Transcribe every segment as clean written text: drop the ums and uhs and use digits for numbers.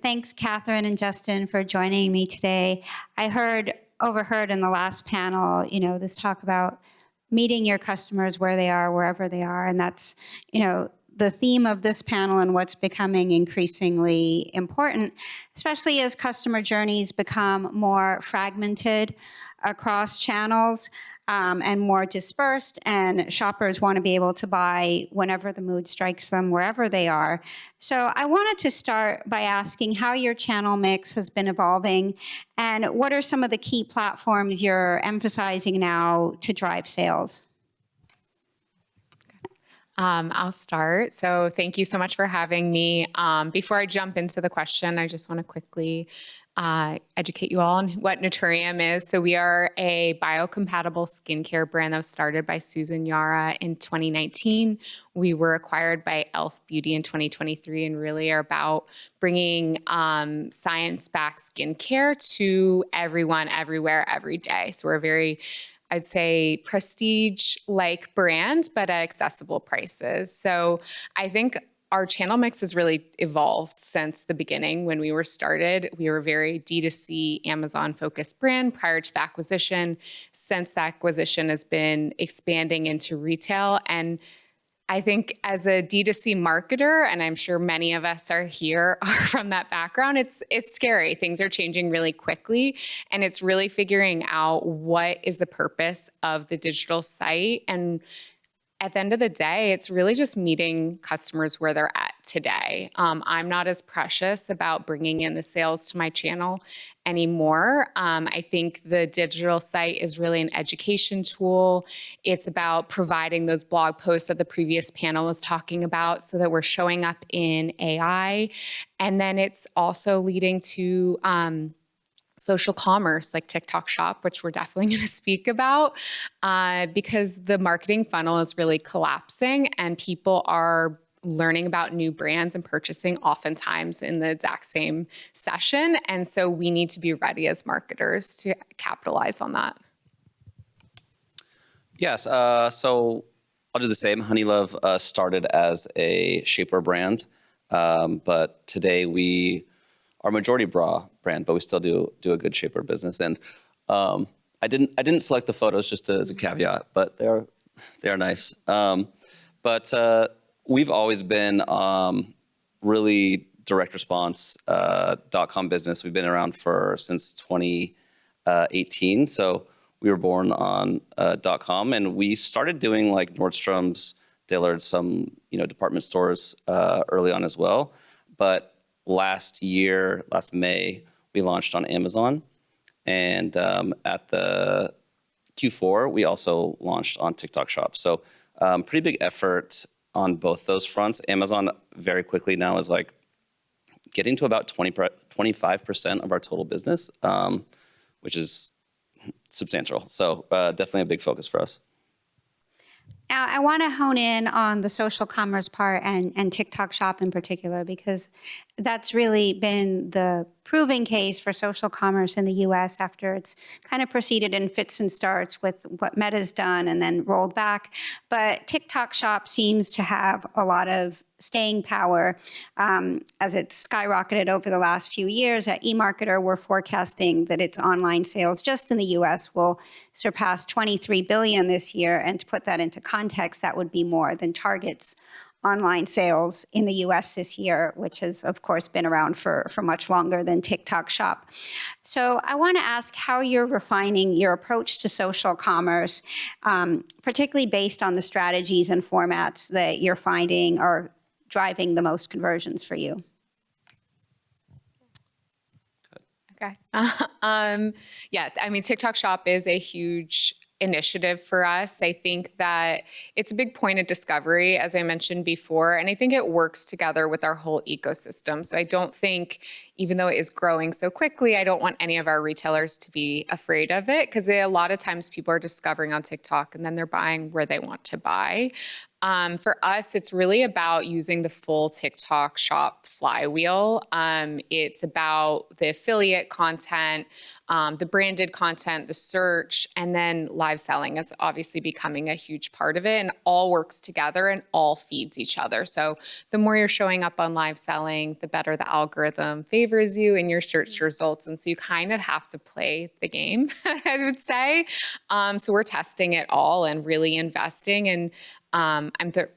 thanks, Catherine and Justin, for joining me today. Overheard in the last panel, this talk about meeting your customers where they are, wherever they are. And that's, the theme of this panel and what's becoming increasingly important, especially as customer journeys become more fragmented across channels and more dispersed, and shoppers want to be able to buy whenever the mood strikes them, wherever they are. So I wanted to start by asking how your channel mix has been evolving and what are some of the key platforms you're emphasizing now to drive sales? I'll start. So thank you so much for having me. Before I jump into the question, I just want to quickly educate you all on what Naturium is. So we are a biocompatible skincare brand that was started by Susan Yara in 2019. We were acquired by e.l.f. Beauty in 2023 and really are about bringing science-backed skincare to everyone, everywhere, every day. So we're a very, I'd say, prestige-like brand, but at accessible prices. So I think our channel mix has really evolved since the beginning. When we were started, we were a very D2C, Amazon-focused brand prior to the acquisition. Since the acquisition has been expanding into retail. And I think as a D2C marketer, and I'm sure many of us are from that background, it's scary. Things are changing really quickly, and it's really figuring out what is the purpose of the digital site. And at the end of the day, it's really just meeting customers where they're at today. I'm not as precious about bringing in the sales to my channel anymore. I think the digital site is really an education tool. It's about providing those blog posts that the previous panel was talking about so that we're showing up in AI. And then it's also leading to social commerce like TikTok Shop, which we're definitely going to speak about, because the marketing funnel is really collapsing and people are learning about new brands and purchasing oftentimes in the exact same session. And so we need to be ready as marketers to capitalize on that. Yes, so I'll do the same. Honeylove started as a shapewear brand, but today we are majority bra brand, but we still do a good shapewear business. And I didn't select the photos just as a caveat, but they're nice. But we've always been really direct response .com business. We've been around since 2018. So we were born on .com, and we started doing like Nordstrom's, Dillard's, some department stores early on as well. But last May, we launched on Amazon, and at the Q4, we also launched on TikTok Shop. So pretty big effort on both those fronts. Amazon very quickly now is like getting to about 25% of our total business, which is substantial. So definitely a big focus for us. Now, I want to hone in on the social commerce part and TikTok Shop in particular, because that's really been the proving case for social commerce in the US after it's kind of proceeded in fits and starts with what Meta's done and then rolled back. But TikTok Shop seems to have a lot of staying power as it's skyrocketed over the last few years. At eMarketer, we're forecasting that its online sales just in the US will surpass 23 billion this year. And to put that into context, that would be more than Target's online sales in the US this year, which has, of course, been around for much longer than TikTok Shop. So I want to ask how you're refining your approach to social commerce, particularly based on the strategies and formats that you're finding are driving the most conversions for you. Okay. Yeah, I mean, TikTok Shop is a huge initiative for us. I think that it's a big point of discovery, as I mentioned before, and I think it works together with our whole ecosystem. So I don't think, even though it is growing so quickly, I don't want any of our retailers to be afraid of it, because a lot of times people are discovering on TikTok and then they're buying where they want to buy. For us, it's really about using the full TikTok Shop flywheel. It's about the affiliate content, the branded content, the search, and then live selling is obviously becoming a huge part of it, and all works together and all feeds each other. So the more you're showing up on live selling, the better the algorithm favors favors you in your search results. And so you kind of have to play the game, I would say. So we're testing it all and really investing. And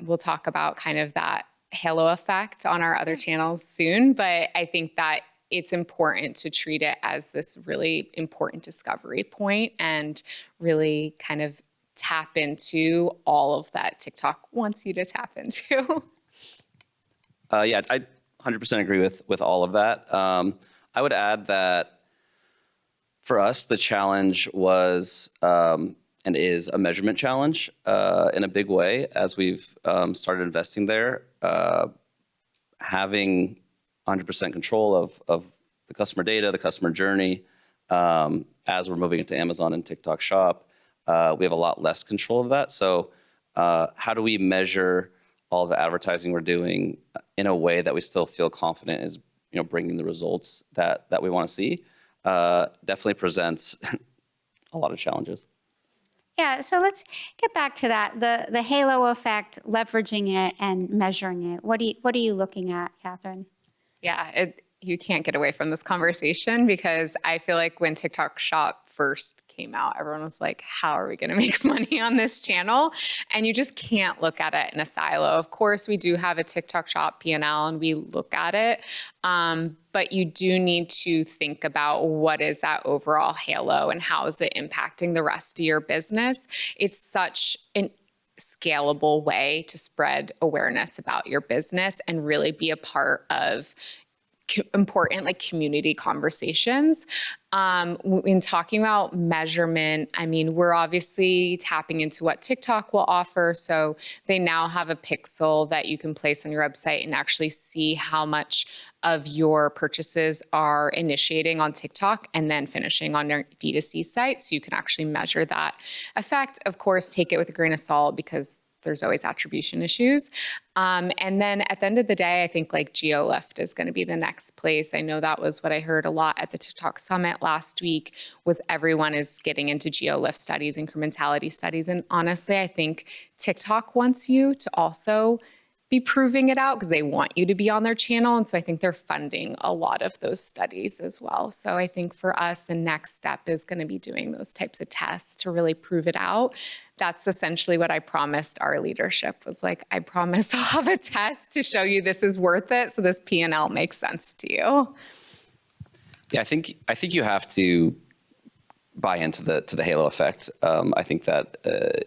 we'll talk about kind of that halo effect on our other channels soon. But I think that it's important to treat it as this really important discovery point and really kind of tap into all of that TikTok wants you to tap into. Yeah, I 100% agree with all of that. I would add that for us, the challenge was and is a measurement challenge in a big way as we've started investing there. Having 100% control of the customer data, the customer journey, as we're moving into Amazon and TikTok Shop, we have a lot less control of that. So how do we measure all the advertising we're doing in a way that we still feel confident is, bringing the results that we want to see? Definitely presents a lot of challenges. Yeah, so let's get back to that, the halo effect, leveraging it and measuring it. What are you looking at, Catherine? Yeah, you can't get away from this conversation because I feel like when TikTok Shop first came out, everyone was like, how are we going to make money on this channel? And you just can't look at it in a silo. Of course, we do have a TikTok Shop P&L and we look at it. But you do need to think about what is that overall halo and how is it impacting the rest of your business. It's such an scalable way to spread awareness about your business and really be a part of important community conversations. In talking about measurement, I mean, we're obviously tapping into what TikTok will offer. So they now have a pixel that you can place on your website and actually see how much of your purchases are initiating on TikTok and then finishing on your D2C site. So you can actually measure that effect. Of course, take it with a grain of salt because there's always attribution issues. And then at the end of the day, I think GeoLift is going to be the next place. I know that was what I heard a lot at the TikTok Summit last week was everyone is getting into GeoLift studies, incrementality studies. And honestly, I think TikTok wants you to also be proving it out because they want you to be on their channel. And so I think they're funding a lot of those studies as well. So I think for us, the next step is going to be doing those types of tests to really prove it out. That's essentially what I promised our leadership was I promise I'll have a test to show you this is worth it. So this P&L makes sense to you. Yeah, I think you have to buy into the halo effect. I think that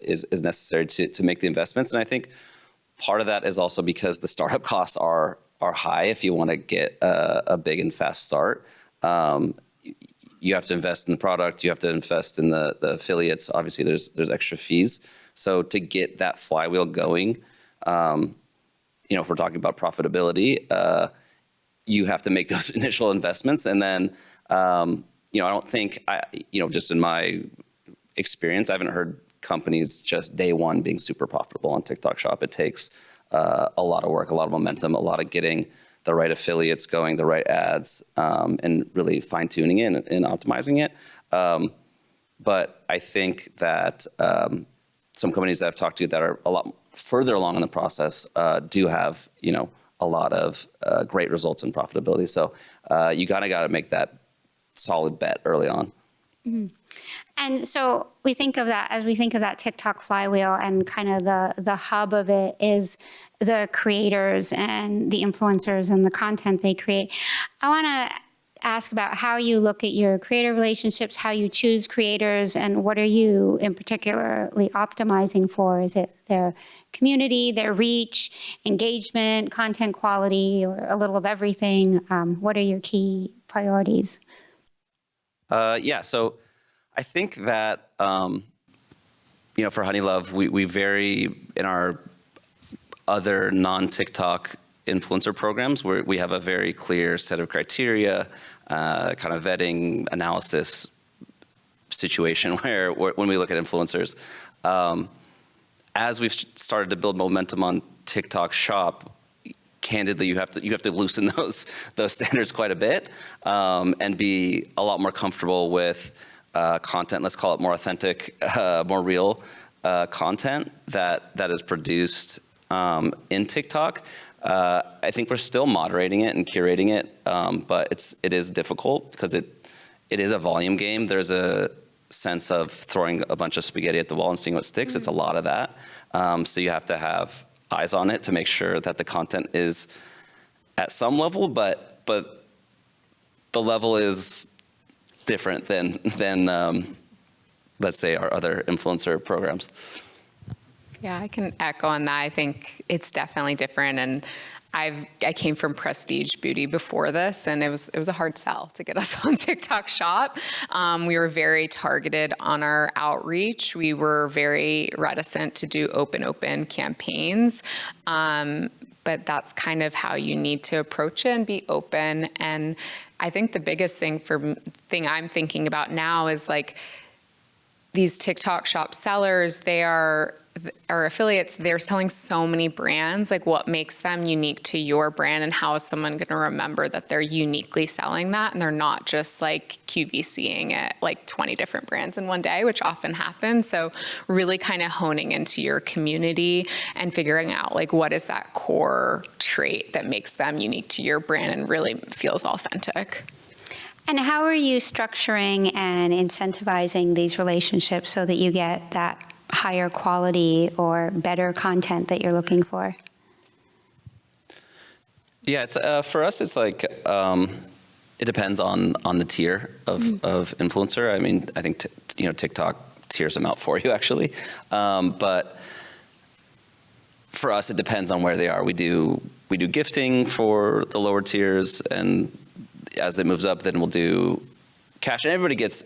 is necessary to make the investments. And I think part of that is also because the startup costs are high if you want to get a big and fast start. You have to invest in the product. You have to invest in the affiliates. Obviously, there's extra fees. So to get that flywheel going, if we're talking about profitability, you have to make those initial investments. And then, I don't think, just in my experience, I haven't heard companies just day one being super profitable on TikTok Shop. It takes a lot of work, a lot of momentum, a lot of getting the right affiliates going, the right ads, and really fine-tuning it and optimizing it. But I think that some companies that I've talked to that are a lot further along in the process do have, a lot of great results in profitability. So you got to make that solid bet early on. Mm-hmm. And so we think of that TikTok flywheel and kind of the hub of it is the creators and the influencers and the content they create. I want to ask about how you look at your creator relationships, how you choose creators, and what are you in particularly optimizing for? Is it their community, their reach, engagement, content quality, or a little of everything? What are your key priorities? So I think that, for Honeylove, we vary in our other non-TikTok influencer programs where we have a very clear set of criteria, kind of vetting analysis situation where when we look at influencers, as we've started to build momentum on TikTok Shop, candidly, you have to loosen those standards quite a bit and be a lot more comfortable with content. Let's call it more authentic, more real content that is produced in TikTok. I think we're still moderating it and curating it, but it is difficult because it is a volume game. There's a sense of throwing a bunch of spaghetti at the wall and seeing what sticks. It's a lot of that. So you have to have eyes on it to make sure that the content is at some level, but the level is different than let's say our other influencer programs. Yeah, I can echo on that. I think it's definitely different, and I came from prestige beauty before this, and it was a hard sell to get us on TikTok Shop. We were very targeted on our outreach. We were very reticent to do open campaigns, but that's kind of how you need to approach it and be open. And I think the biggest thing I'm thinking about now is like these TikTok Shop sellers, they are affiliates, they're selling so many brands. Like, what makes them unique to your brand, and how is someone going to remember that they're uniquely selling that and they're not just like QVCing it like 20 different brands in one day, which often happens. So really kind of honing into your community and figuring out like what is that core trait that makes them unique to your brand and really feels authentic. And how are you structuring and incentivizing these relationships so that you get that higher quality or better content that you're looking for? Yeah, it's for us. It's like it depends on the tier of influencer. I mean, I think TikTok tiers them out for you actually, but for us, it depends on where they are. We do gifting for the lower tiers, and as it moves up, then we'll do cash. And everybody gets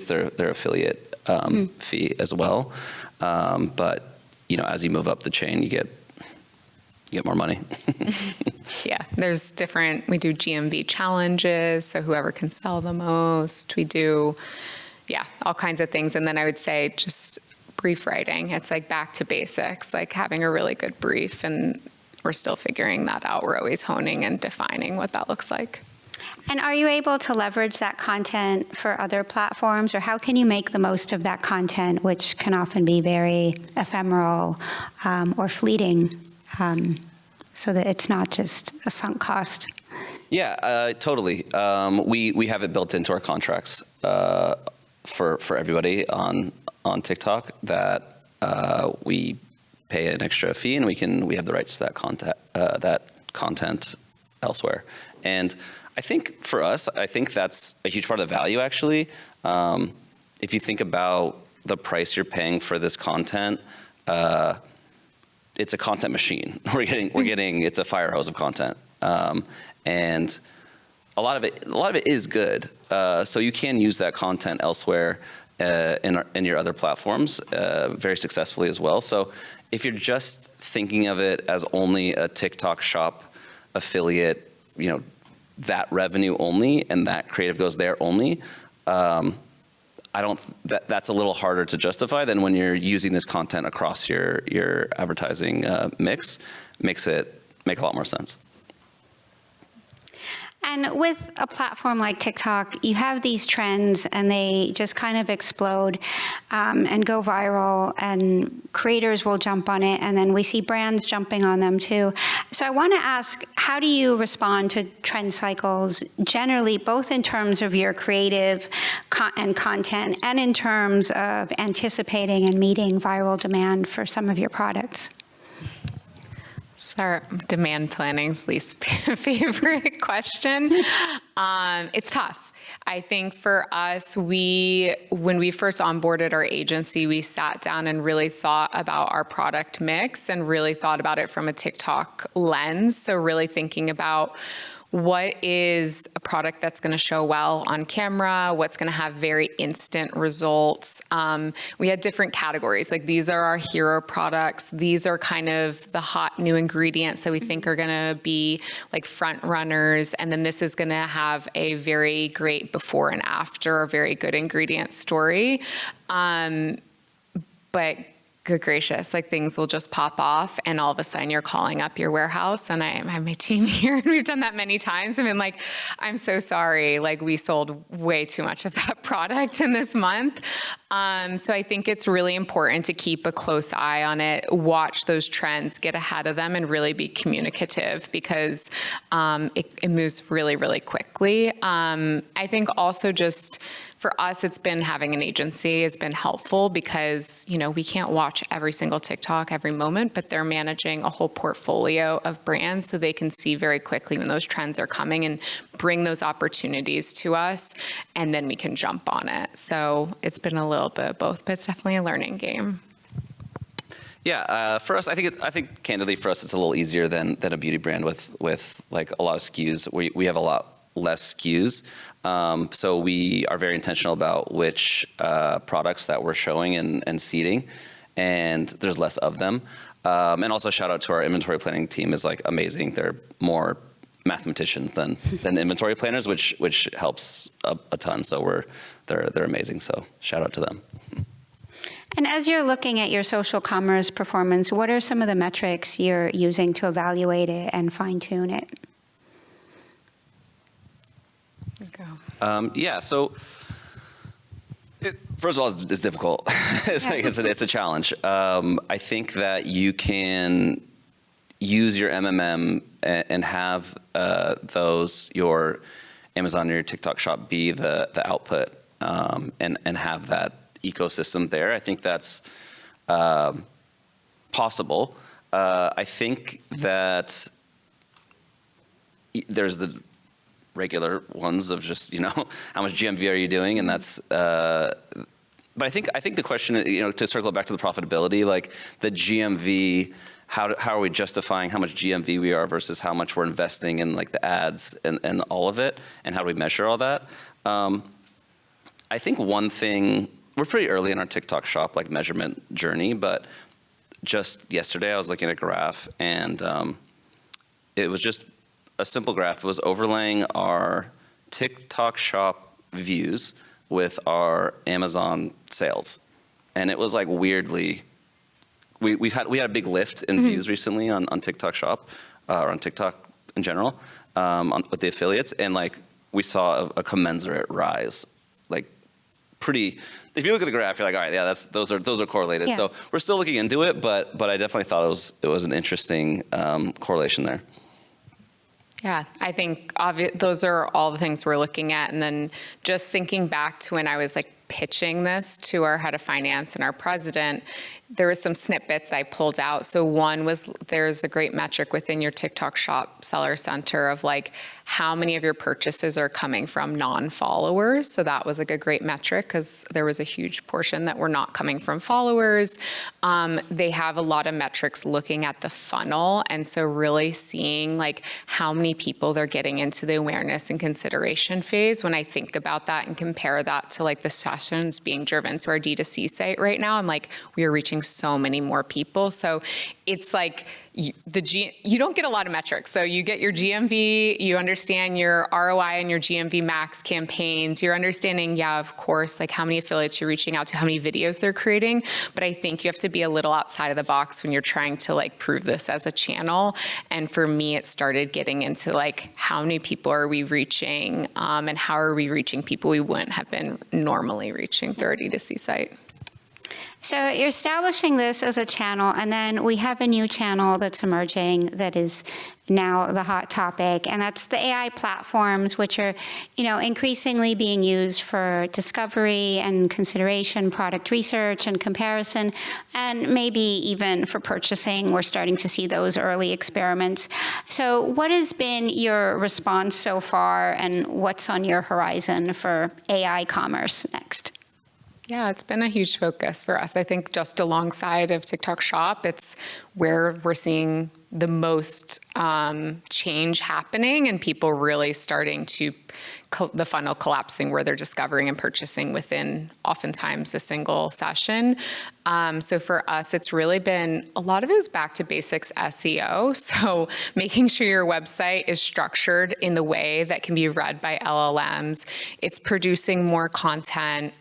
their affiliate fee as well. But as you move up the chain, you get more money. Yeah, there's different. We do GMV challenges, so whoever can sell the most. We do, all kinds of things. And then I would say just brief writing. It's like back to basics, like having a really good brief, and we're still figuring that out. We're always honing and defining what that looks like. And are you able to leverage that content for other platforms, or how can you make the most of that content, which can often be very ephemeral or fleeting, so that it's not just a sunk cost? Yeah, totally. We have it built into our contracts for everybody on TikTok that we pay an extra fee, and we have the rights to that content elsewhere. And I think for us, that's a huge part of the value, actually. If you think about the price you're paying for this content, it's a content machine. We're getting it's a fire hose of content, and a lot of it is good. So you can use that content elsewhere in your other platforms very successfully as well. So if you're just thinking of it as only a TikTok Shop affiliate, that revenue only, and that creative goes there only, that's a little harder to justify than when you're using this content across your advertising mix. Make a lot more sense. And with a platform like TikTok, you have these trends and they just kind of explode and go viral, and creators will jump on it, and then we see brands jumping on them too. So I want to ask, how do you respond to trend cycles generally, both in terms of your creative and content and in terms of anticipating and meeting viral demand for some of your products? Our demand planning's least favorite question. It's tough. I think for us, when we first onboarded our agency, we sat down and really thought about our product mix and really thought about it from a TikTok lens. So really thinking about what is a product that's going to show well on camera, what's going to have very instant results. We had different categories. Like, these are our hero products. These are kind of the hot new ingredients that we think are going to be like front runners. And then this is going to have a very great before and after, a very good ingredient story. But good gracious, like things will just pop off, and all of a sudden you're calling up your warehouse, and I have my team here, and we've done that many times. I mean, like, I'm so sorry, like we sold way too much of that product in this month. So I think it's really important to keep a close eye on it, watch those trends, get ahead of them, and really be communicative because it moves really, really quickly. I think also just for us, it's been having an agency has been helpful because, we can't watch every single TikTok every moment, but they're managing a whole portfolio of brands so they can see very quickly when those trends are coming and bring those opportunities to us, and then we can jump on it. So it's been a little bit of both, but it's definitely a learning game. Yeah, for us, I think candidly for us, it's a little easier than a beauty brand with like a lot of SKUs. We have a lot less SKUs. So we are very intentional about which products that we're showing and seeding, and there's less of them. And also shout out to our inventory planning team is like amazing. They're more mathematicians than inventory planners, which helps a ton. So they're amazing. So shout out to them. And as you're looking at your social commerce performance, what are some of the metrics you're using to evaluate it and fine tune it? So first of all, it's difficult. It's a challenge. I think that you can use your MMM and have your Amazon or your TikTok shop be the output and have that ecosystem there. I think that's possible. I think that there's the regular ones of just how much GMV are you doing, and that's but I think the question, to circle back to the profitability, like the GMV, how are we justifying how much GMV we are versus how much we're investing in like the ads and all of it, and how do we measure all that? I think one thing, we're pretty early in our TikTok shop like measurement journey, but just yesterday I was looking at a graph, and it was just a simple graph. It was overlaying our TikTok shop views with our Amazon sales, and it was like weirdly, we had a big lift in views recently on TikTok shop or on TikTok in general with the affiliates, and like we saw a commensurate rise, like pretty. If you look at the graph, you're like, all right, yeah, those are correlated. Yeah. So we're still looking into it, but I definitely thought it was an interesting correlation there. Yeah, I think those are all the things we're looking at. And then just thinking back to when I was like pitching this to our head of finance and our president, there were some snippets I pulled out. So one was there's a great metric within your TikTok shop seller center of like how many of your purchases are coming from non-followers. So that was like a great metric because there was a huge portion that were not coming from followers. They have a lot of metrics looking at the funnel. And so really seeing like how many people they're getting into the awareness and consideration phase. When I think about that and compare that to like the sessions being driven to our D2C site right now, I'm like, we are reaching so many more people. So it's like you don't get a lot of metrics. So you get your GMV, you understand your ROI and your GMV max campaigns. You're understanding, of course, like how many affiliates you're reaching out to, how many videos they're creating. But I think you have to be a little outside of the box when you're trying to like prove this as a channel. And for me, it started getting into like how many people are we reaching and how are we reaching people we wouldn't have been normally reaching through our D2C site. So you're establishing this as a channel, and then we have a new channel that's emerging that is now the hot topic, and that's the AI platforms, which are, increasingly being used for discovery and consideration, product research and comparison, and maybe even for purchasing. We're starting to see those early experiments. So what has been your response so far, and what's on your horizon for AI commerce next? Yeah, it's been a huge focus for us. I think just alongside of TikTok Shop, it's where we're seeing the most change happening and people really starting to the funnel collapsing where they're discovering and purchasing within oftentimes a single session. So for us, it's really been, a lot of it is back to basics SEO. So making sure your website is structured in the way that can be read by LLMs. It's producing more content.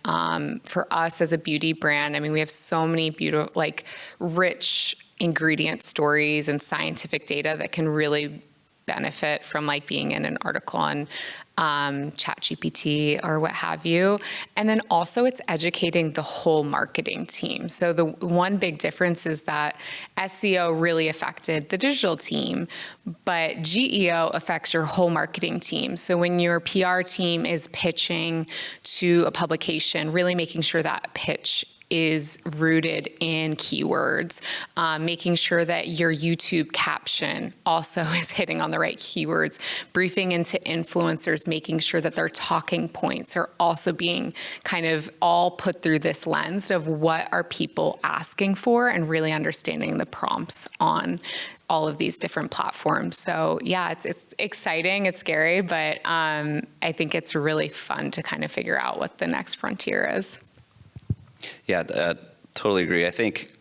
For us as a beauty brand, I mean, we have so many beautiful, like rich ingredient stories and scientific data that can really benefit from like being in an article on ChatGPT or what have you. And then also it's educating the whole marketing team. So the one big difference is that SEO really affected the digital team, but GEO affects your whole marketing team. So when your PR team is pitching to a publication, really making sure that pitch is rooted in keywords, making sure that your YouTube caption also is hitting on the right keywords, briefing into influencers, making sure that their talking points are also being kind of all put through this lens of what are people asking for and really understanding the prompts on all of these different platforms. So yeah, it's exciting, it's scary, but I think it's really fun to kind of figure out what the next frontier is. Yeah, totally agree. I think,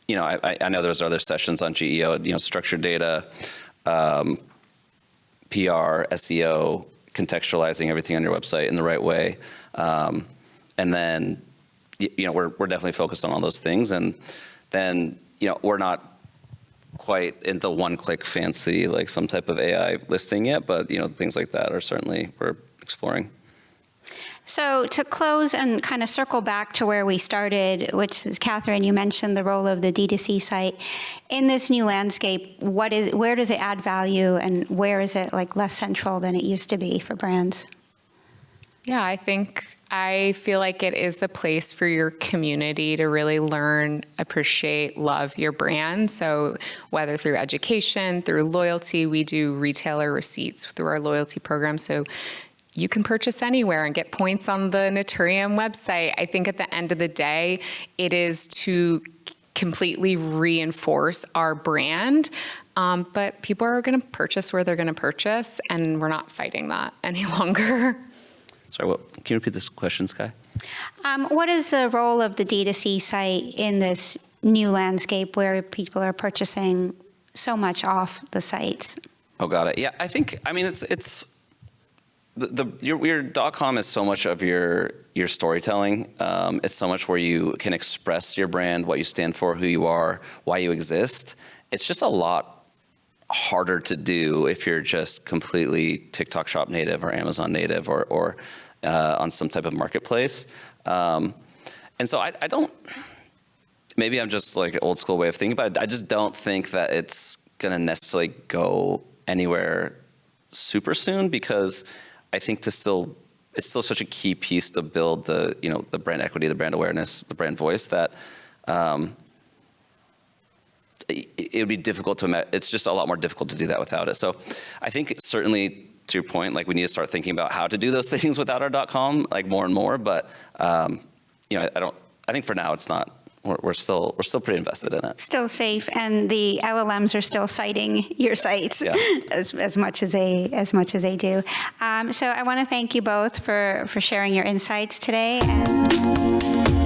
I know there's other sessions on GEO, structured data, PR, SEO, contextualizing everything on your website in the right way. And then, we're definitely focused on all those things. And then, we're not quite in the one-click fancy, like some type of AI listing yet, but, things like that are certainly, we're exploring. So to close and kind of circle back to where we started, which is, Catherine, you mentioned the role of the D2C site. In this new landscape, where does it add value, and where is it like less central than it used to be for brands? Yeah, I feel like it is the place for your community to really learn, appreciate, love your brand. So whether through education, through loyalty, we do retailer receipts through our loyalty program. So you can purchase anywhere and get points on the Naturium website. I think at the end of the day, it is to completely reinforce our brand. But people are going to purchase where they're going to purchase, and we're not fighting that any longer. Sorry, can you repeat this question, Sky? What is the role of the D2C site in this new landscape where people are purchasing so much off the sites? Oh, got it. Yeah, it's your .com is so much of your storytelling. It's so much where you can express your brand, what you stand for, who you are, why you exist. It's just a lot harder to do if you're just completely TikTok Shop native or Amazon native or on some type of marketplace. And so I don't, maybe I'm just like an old school way of thinking, but I just don't think that it's going to necessarily go anywhere super soon, because I think it's still such a key piece to build the brand equity, the brand awareness, the brand voice, that it would be difficult to, it's just a lot more difficult to do that without it. So I think certainly, to your point, like we need to start thinking about how to do those things without our .com, like more and more. But I think for now it's not. We're still pretty invested in it. Still safe, and the LLMs are still citing your sites, yeah, as much as they do. So I want to thank you both for sharing your insights today. And